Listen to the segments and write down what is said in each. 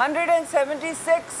176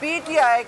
PTI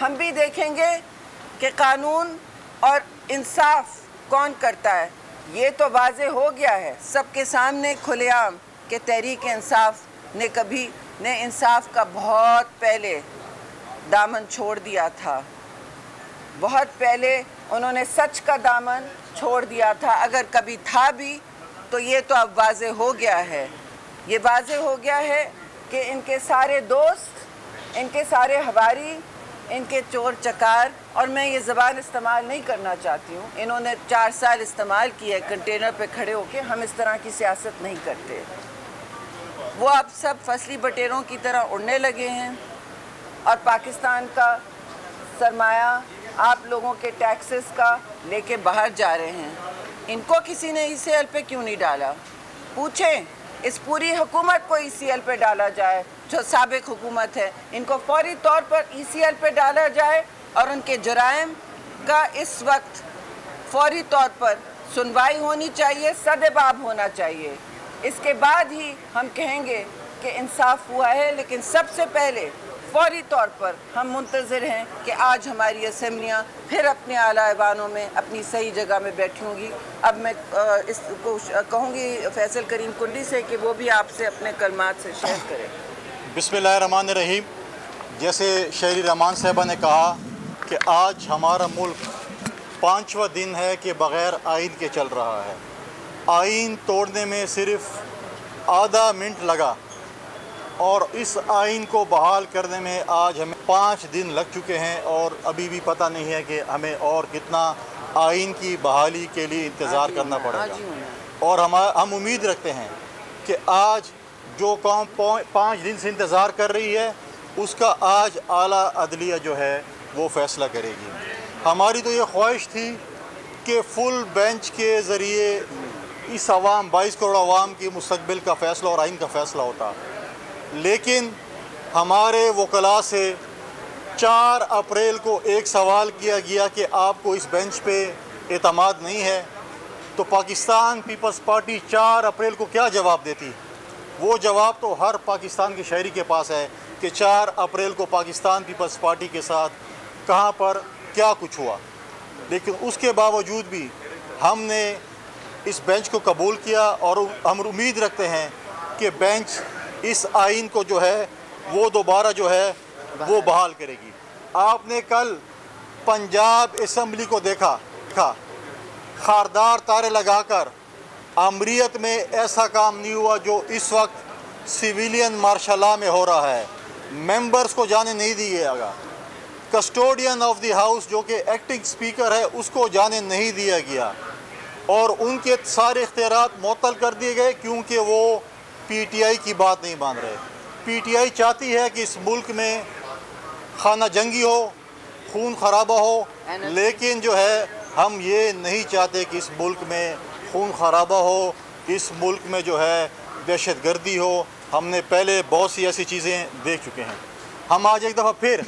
ہم بھی دیکھیں گے کہ قانون اور انصاف کون کرتا ہے۔ یہ تو واضح ہو گیا ہے سب کے سامنے کھلے عام کہ تحریک انصاف نے انصاف کا بہت پہلے دامن چھوڑ دیا تھا، بہت پہلے انہوں نے سچ کا دامن چھوڑ دیا تھا، اگر کبھی تھا بھی تو یہ تو اب واضح ہو گیا ہے۔ یہ واضح ہو گیا ہے کہ ان کے سارے دوست، ان کے سارے ہواری، ان کے چور چکار، اور میں یہ زبان استعمال نہیں کرنا چاہتی ہوں، انہوں نے 4 سال استعمال کیا ہے کنٹینر پہ کھڑے ہو کے، ہم اس طرح کی سیاست نہیں کرتے۔ وہ اب سب فصلی بٹیروں کی طرح اڑنے لگے ہیں اور پاکستان کا سرمایہ آپ لوگوں کے ٹیکسز کا لے کے باہر جا رہے ہیں۔ ان کو کسی نے ECL پہ کیوں نہیں ڈالا؟ پوچھیں، اس پوری حکومت کو ECL پہ ڈالا جائے جو سابق حکومت ہے، ان کو فوری طور پر ECL پہ ڈالا جائے اور ان کے جرائم کا اس وقت فوری طور پر سنوائی ہونی چاہیے، سدباب ہونا چاہیے۔ اس کے بعد ہی ہم کہیں گے کہ انصاف ہوا ہے، لیکن سب سے پہلے فوری طور پر ہم منتظر ہیں کہ آج ہماری اسمبلیاں پھر اپنے اعلیٰ ایوانوں میں اپنی صحیح جگہ میں بیٹھی ہوں گی۔ اب میں اس کو کہوں گی فیصل کریم کنڈی سے کہ وہ بھی آپ سے اپنے کلمات سے شیئر کریں۔ بسم اللہ الرحمن الرحیم۔ جیسے شہری رحمان صاحبہ نے کہا کہ آج ہمارا ملک 5واں دن ہے کہ بغیر آئین کے چل رہا ہے۔ آئین توڑنے میں صرف آدھا منٹ لگا اور اس آئین کو بحال کرنے میں آج ہمیں 5 دن لگ چکے ہیں، اور ابھی بھی پتہ نہیں ہے کہ ہمیں اور کتنا آئین کی بحالی کے لیے انتظار کرنا پڑے گا۔ اور ہم امید رکھتے ہیں کہ آج جو قوم 5 دن سے انتظار کر رہی ہے اس کا آج اعلیٰ عدلیہ جو ہے وہ فیصلہ کرے گی۔ ہماری تو یہ خواہش تھی کہ فل بینچ کے ذریعے اس 22 کروڑ عوام کی مستقبل کا فیصلہ اور آئین کا فیصلہ ہوتا، لیکن ہمارے وکلاء سے 4 اپریل کو ایک سوال کیا گیا کہ آپ کو اس بینچ پہ اعتماد نہیں ہے، تو پاکستان پیپلز پارٹی 4 اپریل کو کیا جواب دیتی؟ وہ جواب تو ہر پاکستان کے شہری کے پاس ہے کہ 4 اپریل کو پاکستان پیپلز پارٹی کے ساتھ کہاں پر کیا کچھ ہوا۔ لیکن اس کے باوجود بھی ہم نے اس بینچ کو قبول کیا، اور ہم امید رکھتے ہیں کہ بینچ اس آئین کو جو ہے وہ دوبارہ جو ہے وہ بحال کرے گی۔ آپ نے کل پنجاب اسمبلی کو دیکھا، خاردار تارے لگا کر آمریت میں ایسا کام نہیں ہوا جو اس وقت سویلین مارشل لا میں ہو رہا ہے۔ ممبرز کو جانے نہیں دیا گیا، کسٹوڈین آف دی ہاؤس جو کہ ایکٹنگ سپیکر ہے اس کو جانے نہیں دیا گیا، اور ان کے سارے اختیارات معطل کر دیے گئے کیونکہ وہ PTI کی بات نہیں مان رہے۔ PTI چاہتی ہے کہ اس ملک میں خانہ جنگی ہو، خون خرابہ ہو، لیکن جو ہے ہم یہ نہیں چاہتے کہ اس ملک میں خون خرابہ ہو، اس ملک میں جو ہے دہشت گردی ہو۔ ہم نے پہلے بہت سی ایسی چیزیں دیکھ چکے ہیں۔ ہم آج ایک دفعہ پھر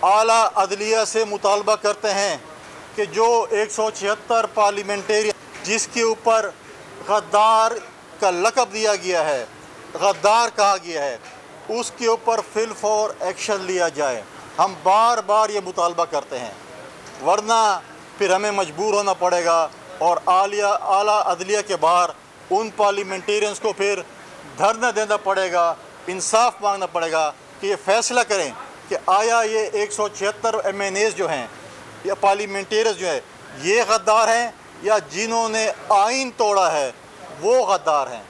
اعلیٰ عدلیہ سے مطالبہ کرتے ہیں کہ جو 176 پارلیمنٹیرین جس کے اوپر غدار کا لقب دیا گیا ہے، غدار کہا گیا ہے، اس کے اوپر فی الفور ایکشن لیا جائے۔ ہم بار بار یہ مطالبہ کرتے ہیں، ورنہ پھر ہمیں مجبور ہونا پڑے گا اور اعلیٰ عدلیہ کے باہر ان پارلیمنٹیرینز کو پھر دھرنا دینا پڑے گا، انصاف مانگنا پڑے گا کہ یہ فیصلہ کریں کہ آیا یہ 176 MNAs جو ہیں یا پارلیمنٹیرینز جو ہیں یہ غدار ہیں یا جنہوں نے آئین توڑا ہے وہ غدار ہیں۔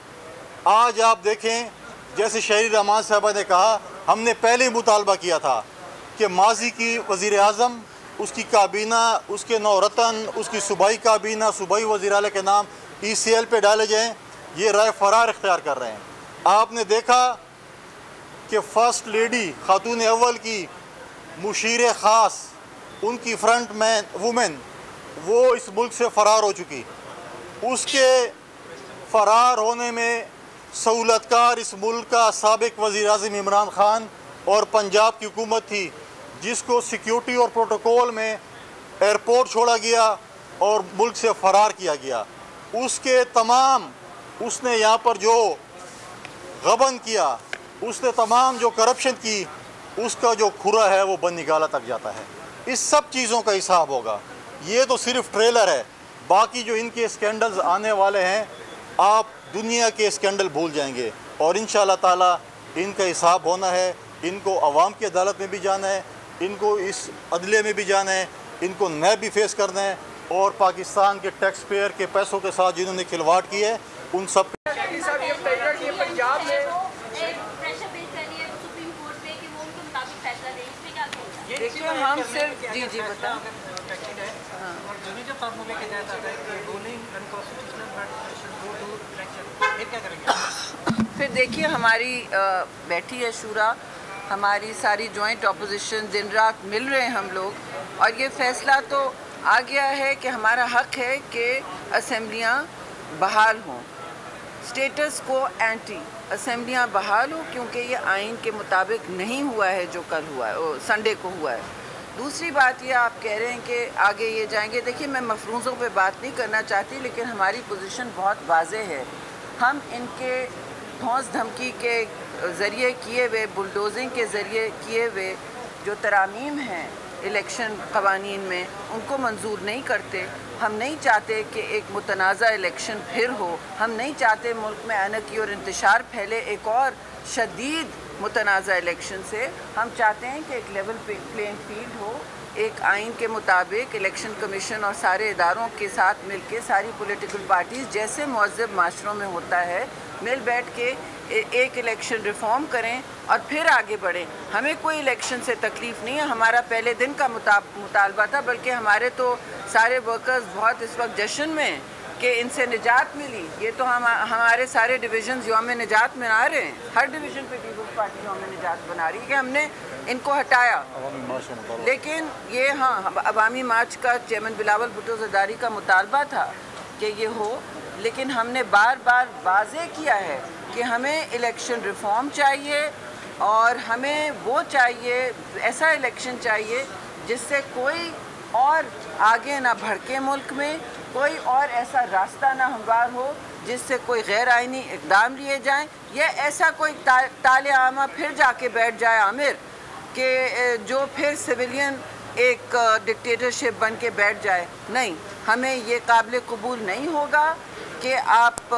آج آپ دیکھیں، جیسے شہری رحمان صاحبہ نے کہا، ہم نے پہلے ہی مطالبہ کیا تھا کہ ماضی کی وزیر اعظم، اس کی کابینہ، اس کے 9 رتن، اس کی صوبائی کابینہ، صوبائی وزیر اعلیٰ کے نام ECL پہ ڈالے جائیں، یہ رائے فرار اختیار کر رہے ہیں۔ آپ نے دیکھا کہ فرسٹ لیڈی خاتون اول کی مشیر خاص، ان کی فرنٹ مین وومن، وہ اس ملک سے فرار ہو چکی۔ اس کے فرار ہونے میں سہولت کار اس ملک کا سابق وزیر اعظم عمران خان اور پنجاب کی حکومت تھی، جس کو سیکیورٹی اور پروٹوکول میں ایئرپورٹ چھوڑا گیا اور ملک سے فرار کیا گیا۔ اس نے یہاں پر جو غبن کیا، اس نے تمام جو کرپشن کی، اس کا جو کھرا ہے وہ بن نگالا تک جاتا ہے. اس سب چیزوں کا حساب ہوگا. یہ تو صرف ٹریلر ہے. باقی جو ان کے اسکینڈلز آنے والے ہیں آپ دنیا کے اسکینڈل بھول جائیں گے, اور انشاءاللہ تعالی ان کا حساب ہونا ہے. ان کو عوام کی عدالت میں بھی جانا ہے, ان کو اس عدلیہ میں بھی جانا ہے, ان کو نیب بھی فیس کرنا ہے, اور پاکستان کے ٹیکس پیئر کے پیسوں کے ساتھ جنہوں نے کھلواڑ کی ہے ان سب دیکھیے ہم صرف جی بتا پھر دیکھیے ہماری بیٹھی ہے شورا, ہماری ساری جوائنٹ اپوزیشن دن رات مل رہے ہیں ہم لوگ, اور یہ فیصلہ تو آ گیا ہے کہ ہمارا حق ہے کہ اسمبلیاں بحال ہوں. اسٹیٹس کو اینٹی اسمبلیاں بحال ہوں, کیونکہ یہ آئین کے مطابق نہیں ہوا ہے جو کل ہوا ہے, سنڈے کو ہوا ہے. دوسری بات یہ آپ کہہ رہے ہیں کہ آگے یہ جائیں گے. دیکھیے میں مفروضوں پہ بات نہیں کرنا چاہتی, لیکن ہماری پوزیشن بہت واضح ہے. ہم ان کے دھونس دھمکی کے ذریعے کیے ہوئے, بلڈوزنگ کے ذریعے کیے ہوئے جو ترامیم ہیں الیکشن قوانین میں, ان کو منظور نہیں کرتے. ہم نہیں چاہتے کہ ایک متنازع الیکشن پھر ہو. ہم نہیں چاہتے ملک میں انرکی اور انتشار پھیلے ایک اور شدید متنازع الیکشن سے. ہم چاہتے ہیں کہ ایک لیول پلینگ فیلڈ ہو, ایک آئین کے مطابق الیکشن کمیشن اور سارے اداروں کے ساتھ مل کے ساری پولیٹیکل پارٹیز جیسے مہذب معاشروں میں ہوتا ہے مل بیٹھ کے ایک الیکشن ریفارم کریں اور پھر آگے بڑھیں. ہمیں کوئی الیکشن سے تکلیف نہیں ہے, ہمارا پہلے دن کا مطالبہ تھا, بلکہ ہمارے تو سارے ورکرز بہت اس وقت جشن میں ہیں کہ ان سے نجات ملی. یہ تو ہمارے سارے ڈویژنز یوم نجات منا رہے ہیں, ہر ڈویژن پہ پیپلز پارٹی یوم نجات بنا رہی ہے کہ ہم نے ان کو ہٹایا. لیکن یہ عوامی مارچ کا چیئرمین بلاول بھٹو زرداری کا مطالبہ تھا کہ یہ ہو, لیکن ہم نے بار بار واضح کیا ہے کہ ہمیں الیکشن ریفارم چاہیے, اور ہمیں وہ چاہیے, ایسا الیکشن چاہیے جس سے کوئی اور آگے نہ بھڑکے ملک میں, کوئی اور ایسا راستہ نہ ہموار ہو جس سے کوئی غیر آئینی اقدام لیے جائیں, یا ایسا کوئی تالِ عامہ پھر جا کے بیٹھ جائے عامر کہ جو پھر سویلین ایک ڈکٹیٹرشپ بن کے بیٹھ جائے. نہیں, ہمیں یہ قابل قبول نہیں ہوگا کہ آپ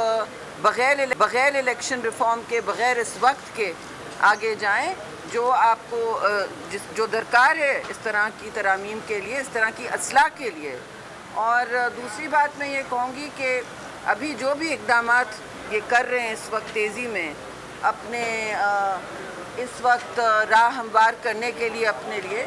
بغیر الیکشن ریفارم کے, بغیر اس وقت کے آگے جائیں. جو آپ کو جو درکار ہے اس طرح کی ترامیم کے لیے, اس طرح کی اصلاح کے لیے. اور دوسری بات میں یہ کہوں گی کہ ابھی جو بھی اقدامات یہ کر رہے ہیں اس وقت تیزی میں اپنے اس وقت راہ ہموار کرنے کے لیے اپنے لیے,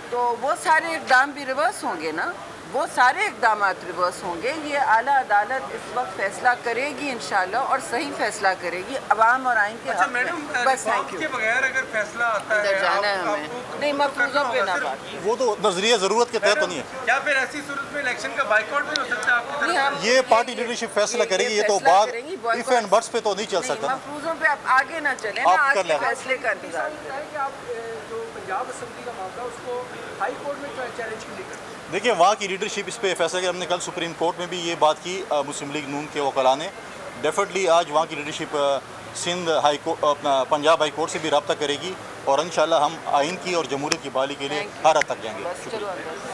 تو وہ سارے اقدام بھی ریورس ہوں گے نا, وہ سارے اقدامات ریورس ہوں گے. یہ اعلیٰ عدالت اس وقت فیصلہ کرے گی انشاءاللہ, اور صحیح فیصلہ کرے گی عوام اور آئین کے حق میں. بس تھینک یو. بغیر اگر فیصلہ آتا ہے جانا ہے ہمیں, نہیں مفروضوں پہ نہ بات. وہ تو نظریہ ضرورت کے تحت تو نہیں ہے. کیا پھر ایسی صورت میں الیکشن کا بائیکاٹ بھی ہو سکتا ہے آپ کی طرف؟ یہ پارٹی لیڈرشپ فیصلہ کرے گی, یہ تو بات ایف اینڈ بٹس پہ تو نہیں چل سکتا. مفروضوں پہ آپ آگے نہ چلیں نا, آج کے فیصلے کا انتظار کریں. آپ جو پنجاب اسمبلی کا معاملہ اس کو ہائی کورٹ میں چیلنج کیوں نہیں کرتے؟ دیکھیں وہاں کی لیڈرشپ اس پہ فیصلہ کیا. ہم نے کل سپریم کورٹ میں بھی یہ بات کی مسلم لیگ نون کے وکلاء نے. ڈیفینیٹلی آج وہاں کی لیڈرشپ سندھ ہائی کورٹ, اپنا پنجاب ہائی کورٹ سے بھی رابطہ کرے گی, اور انشاءاللہ ہم آئین کی اور جمہوریت کی بحالی کے لیے ہر حد تک جائیں گے.